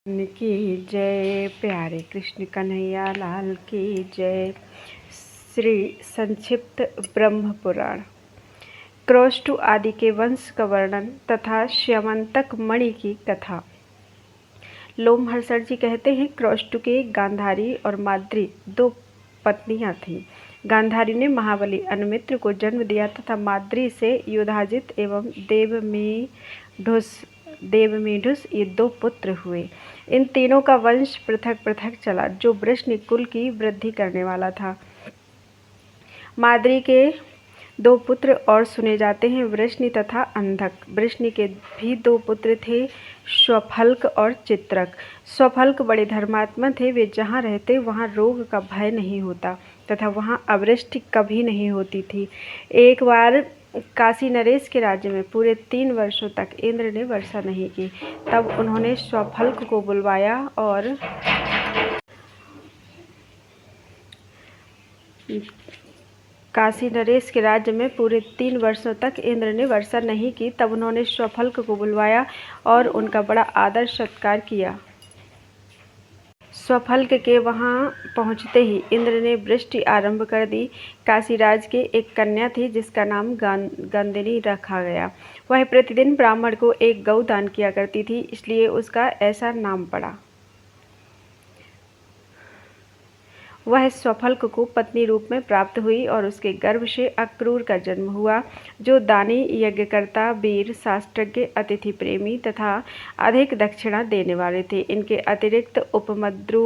की जय। प्यारे कृष्ण कन्हैया लाल की जय। श्री संक्षिप्त ब्रह्म पुराण। क्रौष्टु आदि के वंश का वर्णन तथा श्यमंतक मणि की कथा। लोमहर्षण जी कहते हैं, क्रौष्टु के गांधारी और माद्री दो पत्नियां थीं। गांधारी ने महाबली अनुमित्र को जन्म दिया तथा माद्री से युधाजित एवं देवमीढुस ये दो पुत्र हुए। इन तीनों का वंश पृथक पृथक चला, जो वृष्णि कुल की वृद्धि करने वाला था। माद्री के दो पुत्र और सुने जाते हैं, वृष्णि तथा अंधक। वृष्णि के भी दो पुत्र थे, स्वफल्क और चित्रक। स्वफल्क बड़े धर्मात्मा थे। वे जहाँ रहते वहाँ रोग का भय नहीं होता तथा वहाँ अवृष्टि कभी नहीं होती थी। एक बार काशी नरेश के राज्य में पूरे 3 वर्षों तक इंद्र ने वर्षा नहीं की। तब उन्होंने स्वफल्क को बुलवाया और काशी नरेश के राज्य में पूरे 3 वर्षों तक इंद्र ने वर्षा नहीं की। तब उन्होंने स्वफल्क को बुलवाया और उनका बड़ा आदर सत्कार किया। स्वफल्क के वहां पहुंचते ही इंद्र ने वृष्टि आरंभ कर दी। काशीराज के एक कन्या थी जिसका नाम गंदिनी रखा गया। वह प्रतिदिन ब्राह्मण को एक गौ दान किया करती थी, इसलिए उसका ऐसा नाम पड़ा। वह स्वफल्क को पत्नी रूप में प्राप्त हुई और उसके गर्भ से अक्रूर का जन्म हुआ, जो दानी, यज्ञकर्ता, वीर, शास्त्रज्ञ, अतिथि प्रेमी तथा अधिक दक्षिणा देने वाले थे। इनके अतिरिक्त उपमद्रु,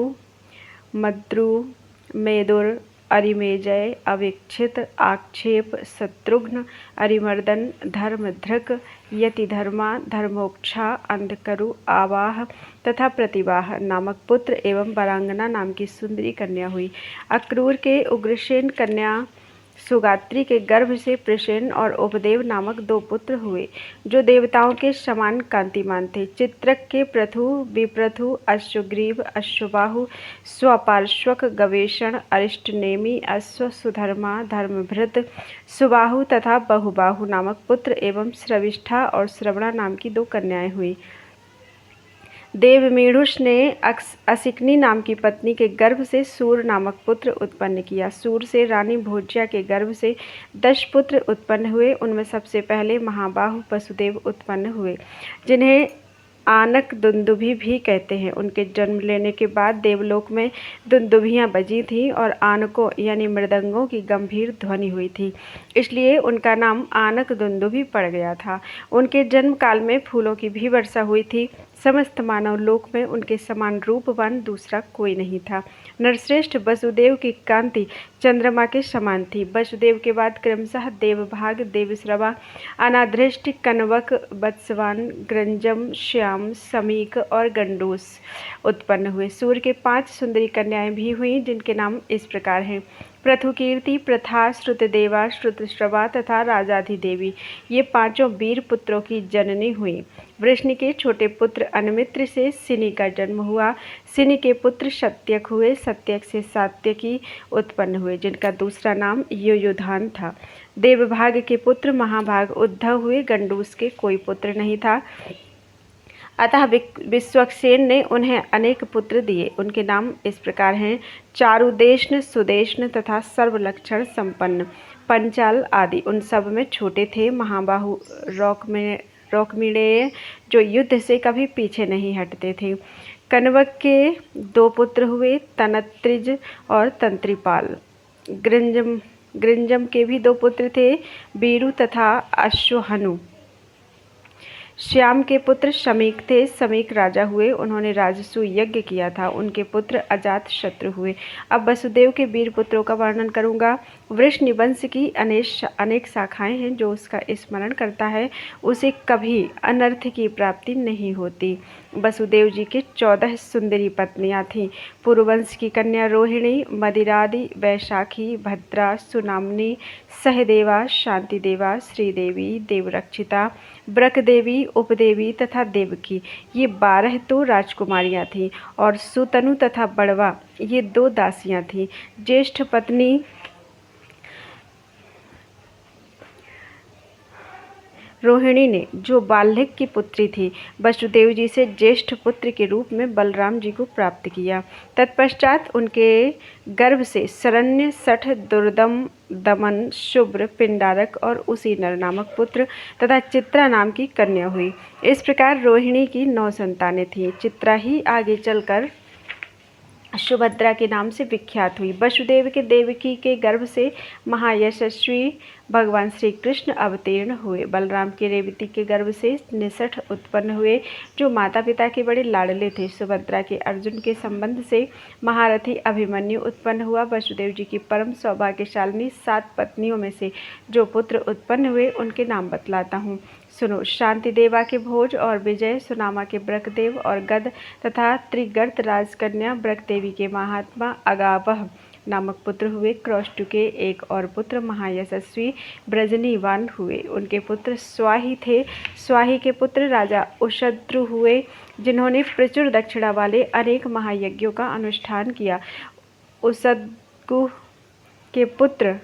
मद्रु, मेदुर, अरिमेजय, अविक्षित, आक्षेप, शत्रुघ्न, अरिमर्दन, धर्मधृक, यतिधर्मा, धर्मोक्षा, अंधकरु, आवाह तथा प्रतिवाह नामक पुत्र एवं वरांगना नाम की सुंदरी कन्या हुई। अक्रूर के उग्रसेन कन्या सुगात्री के गर्भ से प्रसेन और उपदेव नामक 2 पुत्र हुए, जो देवताओं के समान कांतिमान थे। चित्रक के प्रथु, विप्रथु, अश्वग्रीव, अश्वबाहु, स्वपार्श्वक, गवेषण, अरिष्टनेमी, अश्व, सुधर्मा, धर्मभृत, सुबाहु तथा बहुबाहु नामक पुत्र एवं श्रविष्ठा और श्रवणा नाम की 2 कन्याएं हुई। देवमीढुस ने असिकनी नाम की पत्नी के गर्भ से सूर नामक पुत्र उत्पन्न किया। सूर से रानी भोज्या के गर्भ से 10 पुत्र उत्पन्न हुए। उनमें सबसे पहले महाबाहु वसुदेव उत्पन्न हुए, जिन्हें आनक दुंदुभि भी कहते हैं। उनके जन्म लेने के बाद देवलोक में दुंदुभियाँ बजी थीं और आनकों यानी मृदंगों की गंभीर ध्वनि हुई थी, इसलिए उनका नाम आनक दुंदुभि पड़ गया था। उनके जन्म काल में फूलों की भी वर्षा हुई थी। समस्त मानव लोक में उनके समान रूपवान दूसरा कोई नहीं था। नरश्रेष्ठ वसुदेव की कांति चंद्रमा के समान थी। वसुदेव के बाद क्रमशः देवभाग, देवश्रवा, अनादृष्ट, कनवक, वत्सवान, ग्रंजम, श्याम, समीक और गंडूस उत्पन्न हुए। सूर्य के 5 सुंदरी कन्याएं भी हुईं, जिनके नाम इस प्रकार हैं: पृथुकीर्ति, प्रथा, श्रुतदेवा, श्रुतश्रवा तथा राजाधिदेवी। ये 5 वीर पुत्रों की जननी हुई। वृष्णि के छोटे पुत्र अनुमित्र से सिनि का जन्म हुआ। सिनि के पुत्र सत्यक हुए। सत्यक से सात्यकी उत्पन्न हुए, जिनका दूसरा नाम युयुधान था। देवभाग के पुत्र महाभाग उद्धव हुए। गंडूस के कोई पुत्र नहीं था, अतः विश्वक्सेन ने उन्हें अनेक पुत्र दिए। उनके नाम इस प्रकार हैं: चारुदेष्ण, सुदेष्ण तथा सर्वलक्षण संपन्न, पंचाल आदि। उन सब में छोटे थे महाबाहु रोकमिणेय, जो युद्ध से कभी पीछे नहीं हटते थे। कनवक के 2 पुत्र हुए, तनत्रिज और तंत्रिपाल। गृंजम के भी 2 पुत्र थे, बीरु तथा अश्वहनु। श्याम के पुत्र शमीक थे। शमीक राजा हुए। उन्होंने राजसू यज्ञ किया था। उनके पुत्र अजात शत्रु हुए। अब वसुदेव के वीर पुत्रों का वर्णन करूंगा। वृष्णि वंश की अनेक शाखाएं हैं। जो उसका स्मरण करता है उसे कभी अनर्थ की प्राप्ति नहीं होती। वसुदेव जी के 14 सुंदरी पत्नियां थीं। पुरुवंश की कन्या रोहिणी, मदिरादि, वैशाखी, भद्रा, सुनामनी, सहदेवा, शांतिदेवा, श्रीदेवी, देवरक्षिता, ब्रकदेवी, उपदेवी तथा देवकी, ये 12 तो राजकुमारियां थीं, और सुतनु तथा बड़वा, ये 2 दासियां थीं। ज्येष्ठ पत्नी रोहिणी ने, जो बाल्हिक की पुत्री थी, वसुदेव जी से ज्येष्ठ पुत्र के रूप में बलराम जी को प्राप्त किया। तत्पश्चात उनके गर्भ से शरण्य, सठ, दुर्दम, दमन, शुभ्र, पिंडारक और उसी नर नामक पुत्र तथा चित्रा नाम की कन्या हुई। इस प्रकार रोहिणी की 9 संतानें थीं। चित्रा ही आगे चलकर सुभद्रा के नाम से विख्यात हुई। वसुदेव के देवकी के गर्भ से महायशस्वी भगवान श्री कृष्ण अवतीर्ण हुए। बलराम के रेवती के गर्भ से निसठ उत्पन्न हुए, जो माता पिता के बड़े लाडले थे। सुभद्रा के अर्जुन के संबंध से महारथी अभिमन्यु उत्पन्न हुआ। वसुदेव जी की परम सौभाग्यशालिनी 7 पत्नियों में से जो पुत्र उत्पन्न हुए, उनके नाम बतलाता हूँ, सुनो। शांति देवा के भोज और विजय, सुनामा के ब्रकदेव और गद तथा त्रिगर्त राजकन्या ब्रकदेवी के महात्मा अगावह नामक पुत्र हुए। क्रौष्टु के एक और पुत्र महायशस्वी ब्रजनीवान हुए। उनके पुत्र स्वाही थे। स्वाही के पुत्र राजा उशद्रु हुए, जिन्होंने प्रचुर दक्षिणा वाले अनेक महायज्ञों का अनुष्ठान किया। उशद्रु के पुत्र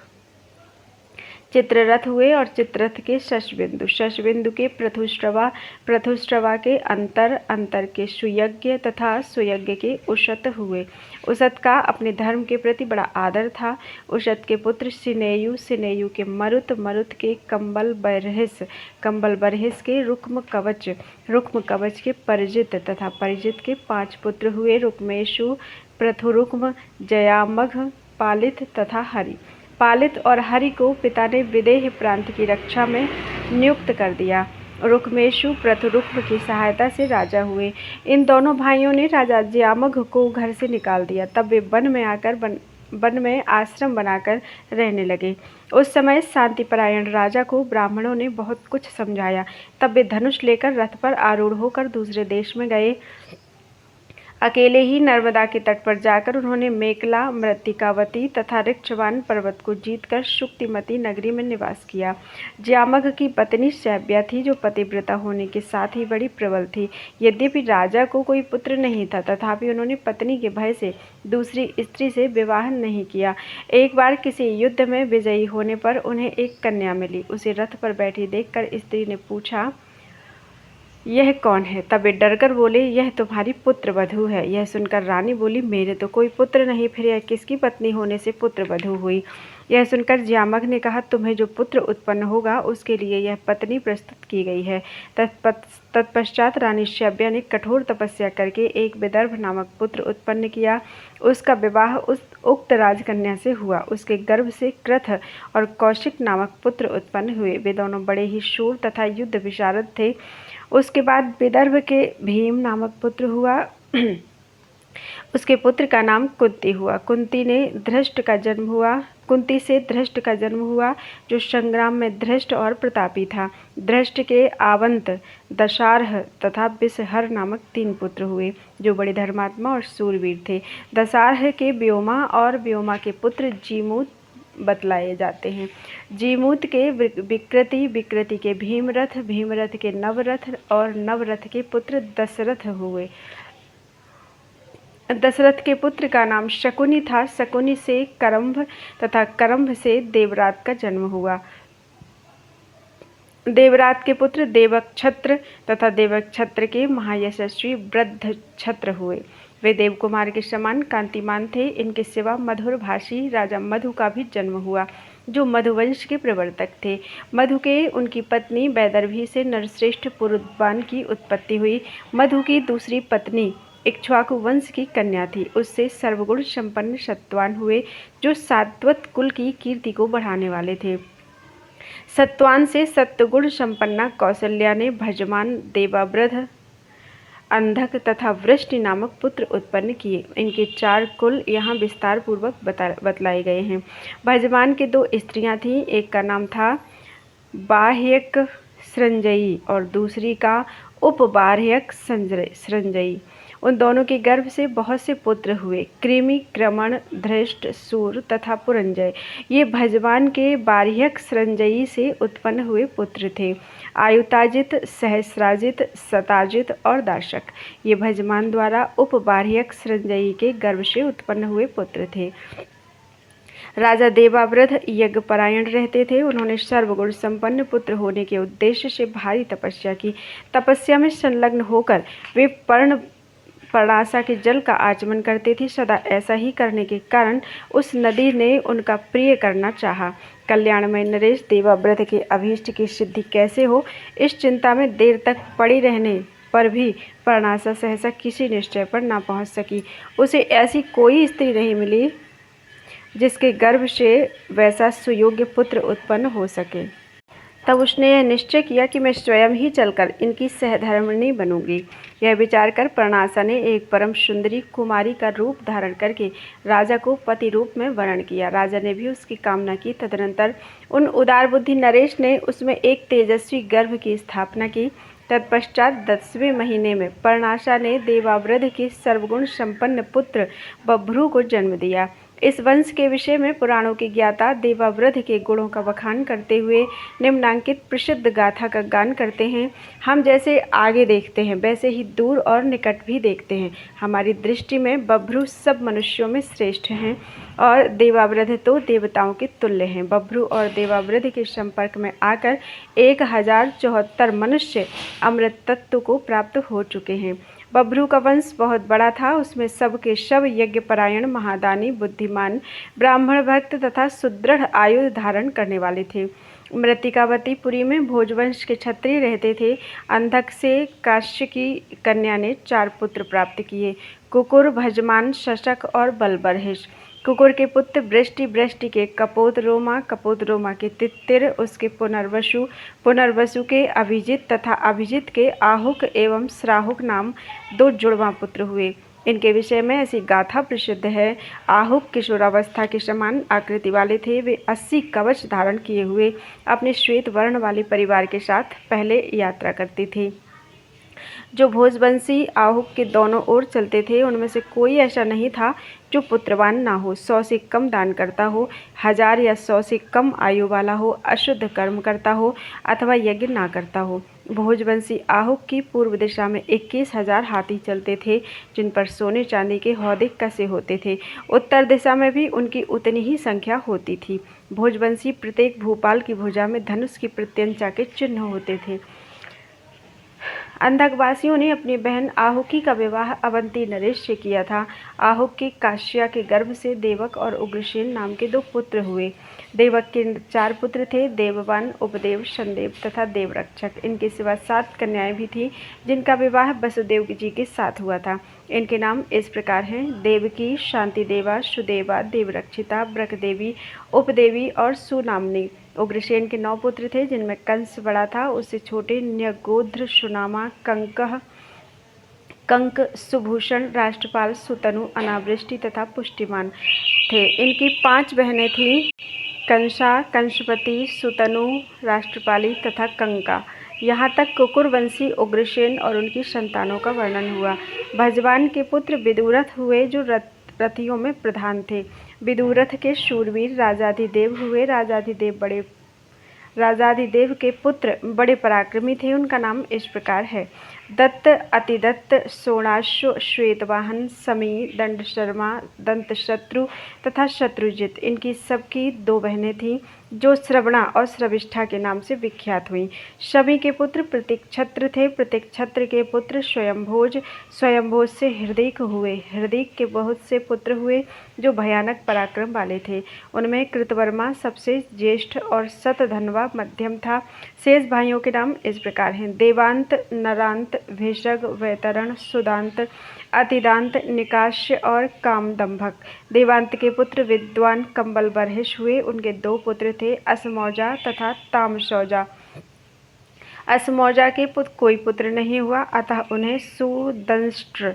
चित्ररथ हुए और चित्ररथ के शशबिंदु, शशबिंदु के पृथुश्रवा, पृथुश्रवा के अंतर, अंतर के सुयज्ञ तथा सुयज्ञ के उशत हुए। उशत का अपने धर्म के प्रति बड़ा आदर था। उशत के पुत्र सिनेयु, सिनेयु के मरुत, मरुत के कंबल बरहिस, कंबल बरहिस के रुक्म कवच, रुक्म कवच के परिजित तथा परिजित के 5 पुत्र हुए। रुक्मेशु, पृथुरुक्म, जयामघ, पालित तथा हरि। पालित और हरि को पिता ने विदेह प्रांत की रक्षा में नियुक्त कर दिया। रुक्मेशु पृथुरुक्म की सहायता से राजा हुए। इन दोनों भाइयों ने राजा ज्यामघ को घर से निकाल दिया। तब वे वन में आश्रम बनाकर रहने लगे। उस समय शांतिपरायण राजा को ब्राह्मणों ने बहुत कुछ समझाया। तब वे धनुष लेकर रथ पर आरूढ़ होकर दूसरे देश में गए। अकेले ही नर्मदा के तट पर जाकर उन्होंने मेकला, मृत्तिकावती तथा ऋक्षवान पर्वत को जीतकर शुक्तिमती नगरी में निवास किया। ज्यामघ की पत्नी शैब्या थी, जो पतिव्रता होने के साथ ही बड़ी प्रबल थी। यद्यपि राजा को कोई पुत्र नहीं था, तथापि उन्होंने पत्नी के भय से दूसरी स्त्री से विवाह नहीं किया। एक बार किसी युद्ध में विजयी होने पर उन्हें एक कन्या मिली। उसे रथ पर बैठी देखकर स्त्री ने पूछा, यह कौन है? तब वे डरकर बोले, यह तुम्हारी पुत्र वधू है। यह सुनकर रानी बोली, मेरे तो कोई पुत्र नहीं, फिर यह किसकी पत्नी होने से पुत्र वधू हुई? यह सुनकर ज्यामघ ने कहा, तुम्हें जो पुत्र उत्पन्न होगा उसके लिए यह पत्नी प्रस्तुत की गई है। तत्पश्चात रानी शैब्या ने कठोर तपस्या करके एक विदर्भ नामक पुत्र उत्पन्न किया। उसका विवाह उस उक्त राजकन्या से हुआ। उसके गर्भ से कृथ और कौशिक नामक पुत्र उत्पन्न हुए। वे दोनों बड़े ही शूर तथा युद्ध विशारद थे। उसके बाद विदर्भ के भीम नामक पुत्र हुआ। उसके पुत्र का नाम कुंती हुआ। कुंती से धृष्ट का जन्म हुआ, जो संग्राम में धृष्ट और प्रतापी था। धृष्ट के आवंत, दशार्ह तथा बिसहर नामक 3 पुत्र हुए, जो बड़े धर्मात्मा और शूरवीर थे। दशार्ह के व्योमा और व्योमा के पुत्र जीमूत बतलाए जाते हैं। जीमूत के विकृति, विकृति के भीमरथ, भीमरथ के नवरथ और नवरथ के पुत्र दशरथ हुए। दशरथ के पुत्र का नाम शकुनी था। शकुनी से करम्भ तथा करम्भ से देवरात का जन्म हुआ। देवरात के पुत्र देवक्षत्र तथा देवक्षत्र के महायशस्वी वृद्धक्षत्र हुए। वे देवकुमार के समान कांतिमान थे। इनके सिवा मधुर भाषी राजा मधु का भी जन्म हुआ, जो मधुवंश के प्रवर्तक थे। मधु के उनकी पत्नी वैदर्भी से नरश्रेष्ठ पुरुद्वान की उत्पत्ति हुई। मधु की दूसरी पत्नी इक्ष्वाकु वंश की कन्या थी। उससे सर्वगुण संपन्न सत्वान हुए, जो सात्वत कुल की कीर्ति को बढ़ाने वाले थे। सत्वान से सत्वगुण संपन्ना कौसल्या ने भजमान, देवावृध, अंधक तथा वृष्टि नामक पुत्र उत्पन्न किए। इनके 4 कुल यहाँ विस्तार पूर्वक बतलाए गए हैं। भजमान के 2 स्त्रियां थीं। एक का नाम था बाह्यक सृंजयी और दूसरी का उपबाह्यक सृंजयी। उन दोनों के गर्भ से बहुत से पुत्र हुए, कृमि, क्रमण, धृष्ट, सूर तथा पुरंजय। ये भजमान के बाह्यक सृंजयी से उत्पन्न हुए पुत्र थे। आयुताजित, सहस्राजित, सताजित और दाशक, ये भजमान द्वारा उपबाह्यक सृंजयी के गर्भ से उत्पन्न हुए पुत्र थे। राजा देवावृध यज्ञपरायण रहते थे। उन्होंने सर्वगुण संपन्न पुत्र होने के उद्देश्य से भारी तपस्या की। तपस्या में संलग्न होकर वे पर्णासा के जल का आचमन करते थे। सदा ऐसा ही करने के कारण उस नदी ने उनका प्रिय करना चाहा। कल्याणमय नरेश, देवावृध के अभीष्ट की सिद्धि कैसे हो, इस चिंता में देर तक पड़ी रहने पर भी पर्णासा सहसा किसी निश्चय पर ना पहुंच सकी। उसे ऐसी कोई स्त्री नहीं मिली जिसके गर्भ से वैसा सुयोग्य पुत्र उत्पन्न हो सके। तब उसने यह निश्चय किया कि मैं स्वयं ही चलकर इनकी सहधर्मिणी बनूंगी। यह विचार कर पर्णासा ने एक परम सुंदरी कुमारी का रूप धारण करके राजा को पति रूप में वरण किया। राजा ने भी उसकी कामना की। तदनंतर उन उदार बुद्धि नरेश ने उसमें एक तेजस्वी गर्भ की स्थापना की। तत्पश्चात 10वें महीने में पर्णासा ने देवावृध के सर्वगुण संपन्न पुत्र बभ्रू को जन्म दिया। इस वंश के विषय में पुराणों के ज्ञाता देवावृध के गुणों का बखान करते हुए निम्नांकित प्रसिद्ध गाथा का गान करते हैं। हम जैसे आगे देखते हैं वैसे ही दूर और निकट भी देखते हैं। हमारी दृष्टि में बभ्रू सब मनुष्यों में श्रेष्ठ हैं और देवावृध तो देवताओं के तुल्य हैं। बभ्रू और देवावृध के संपर्क में आकर 1074 मनुष्य अमृत तत्व को प्राप्त हो चुके हैं। बभ्रू का वंश बहुत बड़ा था। उसमें सब के सब यज्ञपरायण, महादानी, बुद्धिमान, ब्राह्मण भक्त तथा सुदृढ़ आयु धारण करने वाले थे। मृत्तिकावतीपुरी में भोजवंश के क्षत्रिय रहते थे। अंधक से काश्य की कन्या ने 4 पुत्र प्राप्त किए, कुकुर, भजमान, शशक और बलबरहिष। कुकुर के पुत्र वृष्टि के कपोत रोमा के तित्तिर, उसके पुनर्वसु के अभिजित तथा अभिजित के आहुक एवं श्राहुक नाम 2 जुड़वा पुत्र हुए। इनके विषय में ऐसी गाथा प्रसिद्ध है। आहुक किशोरावस्था के समान आकृति वाले थे। वे 80 कवच धारण किए हुए अपने श्वेत वर्ण वाले परिवार के साथ पहले यात्रा करते थे। जो भोजवंशी आहुक के दोनों ओर चलते थे उनमें से कोई ऐसा नहीं था जो पुत्रवान ना हो, 100 से कम दान करता हो, 1000 या 100 से कम आयु वाला हो, अशुद्ध कर्म करता हो अथवा यज्ञ ना करता हो। भोजवंशी आहुक की पूर्व दिशा में 21,000 हाथी चलते थे जिन पर सोने चांदी के हौदे कसे होते थे। उत्तर दिशा में भी उनकी उतनी ही संख्या होती थी। भोजवंशी प्रत्येक भूपाल की भुजा में धनुष की प्रत्यंचा के चिन्ह होते थे। अंधकवासियों ने अपनी बहन आहुकी का विवाह अवंती नरेश से किया था। आहुक की काश्या के गर्भ से देवक और उग्रसेन नाम के 2 पुत्र हुए। देवक के 4 पुत्र थे, देववान, उपदेव, संदेव तथा देवरक्षक। इनके सिवा 7 कन्याएं भी थीं जिनका विवाह वसुदेव जी के साथ हुआ था। इनके नाम इस प्रकार हैं: देवकी, शांतिदेवा, सुदेवा, देवरक्षिता, ब्रकदेवी, उपदेवी और सुनामनी। उग्रसेन के 9 पुत्र थे जिनमें कंस बड़ा था। उससे छोटे न्यगोध्र, सुनामा, कंक, सुभूषण, राष्ट्रपाल, सुतनु, अनावृष्टि तथा पुष्टिमान थे। इनकी 5 बहनें थीं: कंसा, कंसपति, सुतनु, राष्ट्रपाली तथा कंका। यहाँ तक कुकुरवंशी उग्रसेन और उनकी संतानों का वर्णन हुआ। भजवान के पुत्र विदुरथ हुए जो रथियों में प्रधान थे। विदुरथ के शूरवीर राजाधिदेव हुए। राजाधिदेव के पुत्र बड़े पराक्रमी थे। उनका नाम इस प्रकार है: दत्त, अतिदत्त, सोणाश्व, श्वेतवाहन, समी, दंडशर्मा, दंतशत्रु तथा शत्रुजित। इनकी सबकी 2 बहनें थीं जो श्रवणा और श्रविष्ठा के नाम से विख्यात हुईं। सभी के पुत्र प्रतीक्षत्र थे। प्रतीक्षत्र के पुत्र स्वयंभोज से हृदयक हुए। हृदयक के बहुत से पुत्र हुए जो भयानक पराक्रम वाले थे। उनमें कृतवर्मा सबसे ज्येष्ठ और शतधन्वा मध्यम था। शेष भाइयों के नाम इस प्रकार हैं: देवांत, नरांत, भेषग, वैतरण, सुदांत, अतिदांत, निकाश्य और कामदंभक। देवांत के पुत्र विद्वान कंबलबरहिष हुए। उनके 2 पुत्र थे, असमौजा तथा तामसौजा। असमौजा के कोई पुत्र नहीं हुआ, अतः उन्हें सुदंष्ट्र,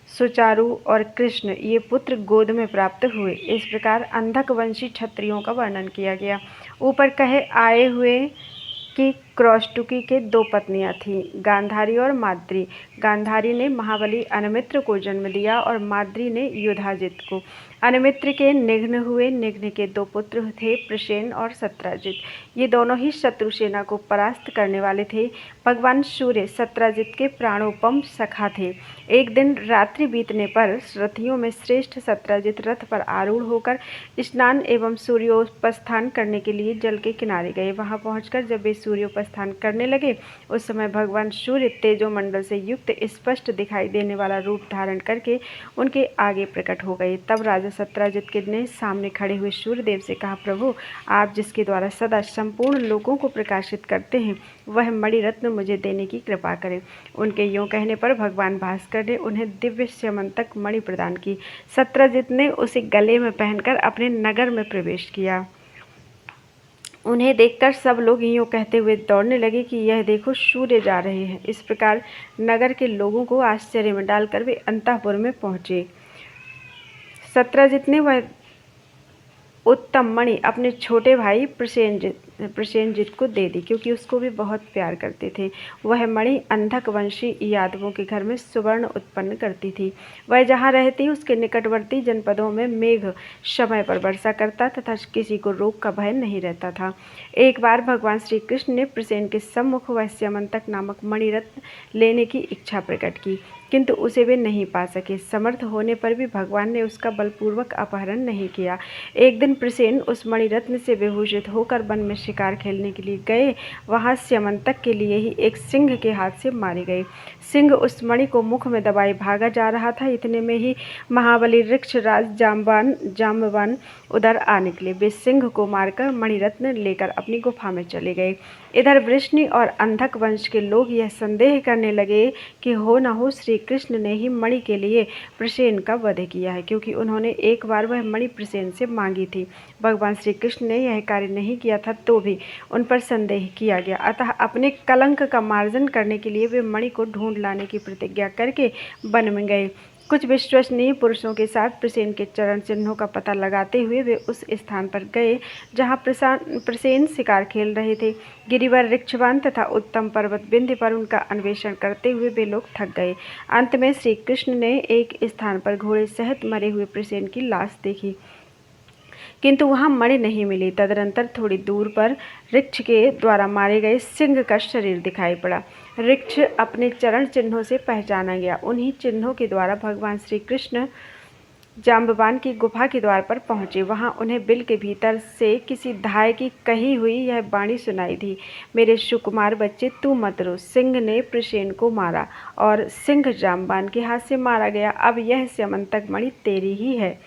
सुचारु और कृष्ण ये पुत्र गोद में प्राप्त हुए। इस प्रकार अंधक वंशी क्षत्रियों का वर्णन किया गया। ऊपर कहे आए हुए कि क्रौष्टुकी के दो पत्नियां थीं, गांधारी और माद्री। गांधारी ने महाबली अनमित्र को जन्म दिया और माद्री ने युधाजित को। अनमित्र के निघ्न हुए। निघ्न के दो पुत्र थे, प्रसेन और सत्राजित। ये दोनों ही शत्रु सेना को परास्त करने वाले थे। भगवान सूर्य सत्राजित के प्राणोपम सखा थे। एक दिन रात्रि बीतने पर रथियों में श्रेष्ठ सत्राजित रथ पर आरूढ़ होकर स्नान एवं सूर्योपस्थान करने के लिए जल के किनारे गए। वहां पहुंचकर जब वे सूर्योपस्थान करने लगे, उस समय भगवान सूर्य तेजोमंडल से युक्त स्पष्ट दिखाई देने वाला रूप धारण करके उनके आगे प्रकट हो गए। तब राजा सत्राजित ने सामने खड़े हुए सूर्यदेव से कहा, प्रभु, आप जिसके द्वारा सदा संपूर्ण लोगों को प्रकाशित करते हैं, वह मणिरत्न मुझे देने की कृपा करें। उनके यूं कहने पर भगवान भास्कर ने उन्हें दिव्य स्यमंतक मणि प्रदान की। सत्राजित ने उसे गले में पहनकर अपने नगर में प्रवेश किया। उन्हें देखकर सब लोग यूं कहते हुए दौड़ने लगे कि यह देखो, सूर्य जा रहे हैं। इस प्रकार नगर के लोगों को आश्चर्य में डालकर वे अंतःपुर में पहुंचे। सत्राजित ने वह उत्तम मणि अपने छोटे भाई प्रसेनजित को दे दी, क्योंकि उसको भी बहुत प्यार करते थे। वह मणि अंधक वंशी यादवों के घर में सुवर्ण उत्पन्न करती थी। वह जहाँ रहती उसके निकटवर्ती जनपदों में मेघ समय पर वर्षा करता तथा किसी को रोग का भय नहीं रहता था। एक बार भगवान श्री कृष्ण ने प्रसेन के सम्मुख वह स्यमंतक नामक मणिरत्न लेने की इच्छा प्रकट की, किंतु उसे वे नहीं पा सके। समर्थ होने पर भी भगवान ने उसका बलपूर्वक अपहरण नहीं किया। एक दिन प्रसेन उस मणिरत्न से विभूषित होकर वन में शिकार खेलने के लिए गए। वहां स्यमंतक के लिए ही एक सिंह के हाथ से मारे गए। सिंह उस मणि को मुख में दबाए भागा जा रहा था। इतने में ही महाबली वृक्षराज जाम्बवान उधर आ निकले। वे सिंह को मारकर मणिरत्न लेकर अपनी गुफा में चले गए। इधर वृष्णि और अंधक वंश के लोग यह संदेह करने लगे कि हो न हो श्री कृष्ण ने ही मणि के लिए प्रसेन का वध किया है, क्योंकि उन्होंने एक बार वह मणि प्रसेन से मांगी थी। भगवान श्री कृष्ण ने यह कार्य नहीं किया था तो भी उन पर संदेह किया गया। अतः अपने कलंक का मार्जन करने के लिए वे मणि को ढूंढ लाने की प्रतिज्ञा करके वन में गए। कुछ विश्वसनीय पुरुषों के साथ प्रसेन के चरण चिन्हों का पता लगाते हुए वे उस स्थान पर गए जहाँ प्रसेन शिकार खेल रहे थे। गिरिवर वृक्षवान तथा उत्तम पर्वत विंध्य पर उनका अन्वेषण करते हुए वे लोग थक गए। अंत में श्री कृष्ण ने एक स्थान पर घोड़े सहित मरे हुए प्रसेन की लाश देखी, किंतु वहां मणि नहीं मिली। तदनंतर थोड़ी दूर पर वृक्ष के द्वारा मारे गए सिंह का शरीर दिखाई पड़ा। वृक्ष अपने चरण चिन्हों से पहचाना गया। उन्हीं चिन्हों के द्वारा भगवान श्री कृष्ण जाम्बवान की गुफा के द्वार पर पहुंचे। वहां उन्हें बिल के भीतर से किसी धाय की कही हुई यह वाणी सुनाई दी, मेरे सुकुमार बच्चे, तू मत रो। सिंह ने प्रसेन को मारा और सिंह जाम्बवान के हाथ से मारा गया। अब यह स्यमंतक मणि तेरी ही है।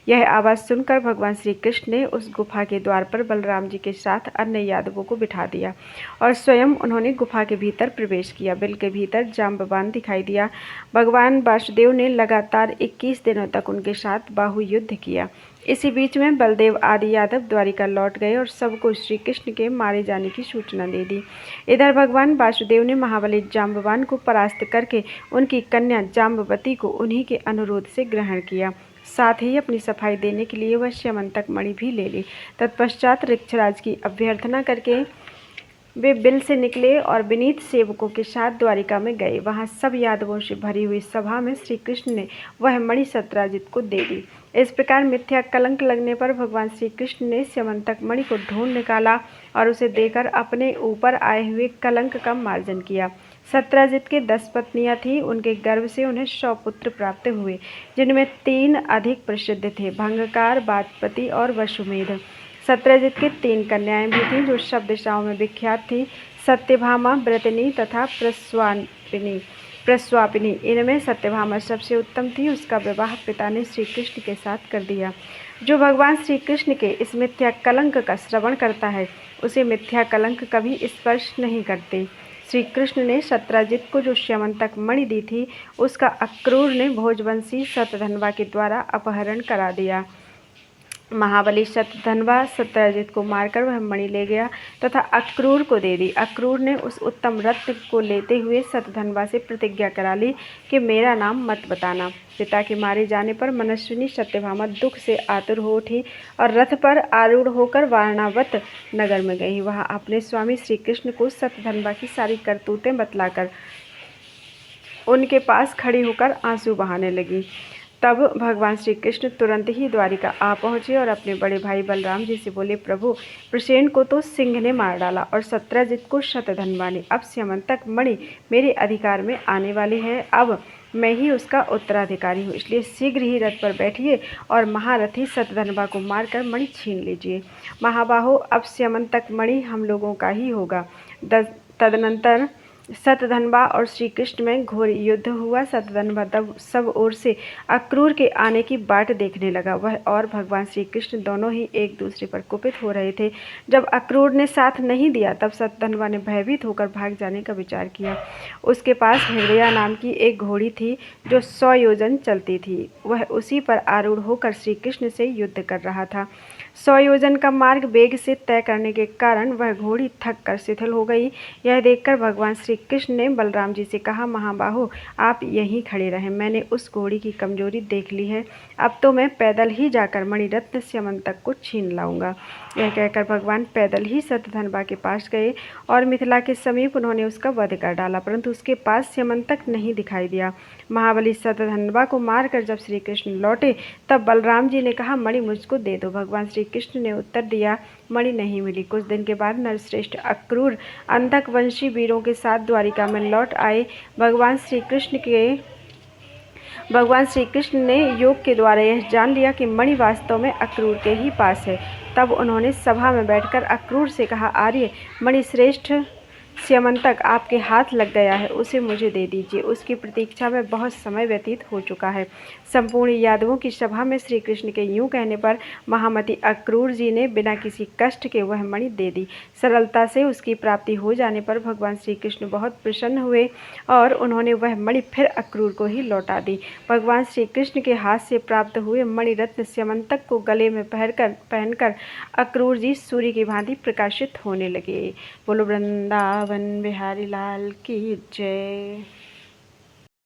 यह आवाज़ सुनकर भगवान श्री कृष्ण ने उस गुफा के द्वार पर बलराम जी के साथ अन्य यादवों को बिठा दिया और स्वयं उन्होंने गुफा के भीतर प्रवेश किया। बिल के भीतर जाम्बवान दिखाई दिया। भगवान वासुदेव ने लगातार 21 दिनों तक उनके साथ बाहु युद्ध किया। इसी बीच में बलदेव आदि यादव द्वारिका लौट गए और सबको श्री कृष्ण के मारे जाने की सूचना दे दी। इधर भगवान वासुदेव ने महाबली जाम्बवान को परास्त करके उनकी कन्या जाम्बवती को उन्हीं के अनुरोध से ग्रहण किया। साथ ही अपनी सफाई देने के लिए वह स्यमंतक मणि भी ले ली। तत्पश्चात वृक्षराज की अभ्यर्थना करके वे बिल से निकले और विनीत सेवकों के साथ द्वारिका में गए। वहां सब यादवों से भरी हुई सभा में श्री कृष्ण ने वह मणि सत्राजित को दे दी। इस प्रकार मिथ्या कलंक लगने पर भगवान श्री कृष्ण ने स्यमंतक मणि को ढूंढ निकाला और उसे देकर अपने ऊपर आए हुए कलंक का मार्जन किया। सत्राजित के 10 पत्नियां थीं। उनके गर्भ से उन्हें 100 पुत्र प्राप्त हुए, जिनमें 3 अधिक प्रसिद्ध थे, भंगकार, बाजपति और वसुमेध। सत्राजित के 3 कन्याएं भी थीं जो सब दिशाओं में विख्यात थीं, सत्यभामा, व्रतनी तथा प्रस्वापिनी। इनमें सत्यभामा सबसे उत्तम थी। उसका विवाह पिता ने श्री कृष्ण के साथ कर दिया। जो भगवान श्री कृष्ण के इस मिथ्या कलंक का श्रवण करता है, उसे मिथ्या कलंक कभी स्पर्श नहीं करते। श्री कृष्ण ने सत्राजित को जो स्यमंतक मणि दी थी, उसका अक्रूर ने भोजवंशी शतधन्वा के द्वारा अपहरण करा दिया। महाबली शतधन्वा सत्यजित को मारकर वह मणि ले गया तथा अक्रूर को दे दी। अक्रूर ने उस उत्तम रत्न को लेते हुए शतधन्वा से प्रतिज्ञा करा ली कि मेरा नाम मत बताना। पिता के मारे जाने पर मनस्विनी सत्यभामा दुख से आतुर हो उठी और रथ पर आरूढ़ होकर वारणावत नगर में गई। वहाँ अपने स्वामी श्री कृष्ण को शतधन्वा की सारी करतूतें बतलाकर उनके पास खड़ी होकर आंसू बहाने लगी। तब भगवान श्री कृष्ण तुरंत ही द्वारिका आ पहुँचे और अपने बड़े भाई बलराम जी से बोले, प्रभु, प्रसेन को तो सिंह ने मार डाला और सत्यजित को शतधन्वा ने। अब स्यमंतक मणि मेरे अधिकार में आने वाली है। अब मैं ही उसका उत्तराधिकारी हूँ, इसलिए शीघ्र ही रथ पर बैठिए और महारथी शतधन्वा को मारकर मणि छीन लीजिए। महाबाहो, अब स्यमंतक मणि हम लोगों का ही होगा। तदनंतर शतधन्वा और श्री कृष्ण में घोर युद्ध हुआ। शतधन्वा तब सब ओर से अक्रूर के आने की बाट देखने लगा। वह और भगवान श्री कृष्ण दोनों ही एक दूसरे पर कुपित हो रहे थे। जब अक्रूर ने साथ नहीं दिया तब शतधन्वा ने भयभीत होकर भाग जाने का विचार किया। उसके पास हृदया नाम की एक घोड़ी थी जो 100 योजन चलती थी। वह उसी पर आरूढ़ होकर श्री कृष्ण से युद्ध कर रहा था। 100 योजन का मार्ग वेग से तय करने के कारण वह घोड़ी थक कर शिथिल हो गई। यह देखकर भगवान श्री कृष्ण ने बलराम जी से कहा, महाबाहो, आप यहीं खड़े रहें, मैंने उस घोड़ी की कमजोरी देख ली है। अब तो मैं पैदल ही जाकर मणिरत्न स्यमंतक को छीन लाऊंगा। यह कहकर भगवान पैदल ही शतधन्वा के पास गए और मिथिला के समीप उन्होंने उसका वध कर डाला, परंतु उसके पास स्यमंतक नहीं दिखाई दिया। महाबली शतधन्वा को मारकर जब श्री कृष्ण लौटे तब बलराम जी ने कहा, मणि मुझको दे दो। भगवान श्री कृष्ण ने उत्तर दिया, मणि नहीं मिली। कुछ दिन के बाद नरश्रेष्ठ अक्रूर अंधकवंशी वीरों के साथ द्वारिका में लौट आए। भगवान श्री कृष्ण ने योग के द्वारा यह जान लिया कि मणि वास्तव में अक्रूर के ही पास है। तब उन्होंने सभा में बैठकर अक्रूर से कहा, आर्य, मणि श्रेष्ठ स्यमंतक आपके हाथ लग गया है, उसे मुझे दे दीजिए। उसकी प्रतीक्षा में बहुत समय व्यतीत हो चुका है। संपूर्ण यादवों की सभा में श्री कृष्ण के यूं कहने पर महामती अक्रूर जी ने बिना किसी कष्ट के वह मणि दे दी। सरलता से उसकी प्राप्ति हो जाने पर भगवान श्री कृष्ण बहुत प्रसन्न हुए और उन्होंने वह मणि फिर अक्रूर को ही लौटा दी। भगवान श्री कृष्ण के हाथ से प्राप्त हुए मणिरत्न स्यमंतक को गले में पहनकर अक्रूर जी सूर्य की भांति प्रकाशित होने लगे। बोलो वृंदावन बिहारी लाल की जय।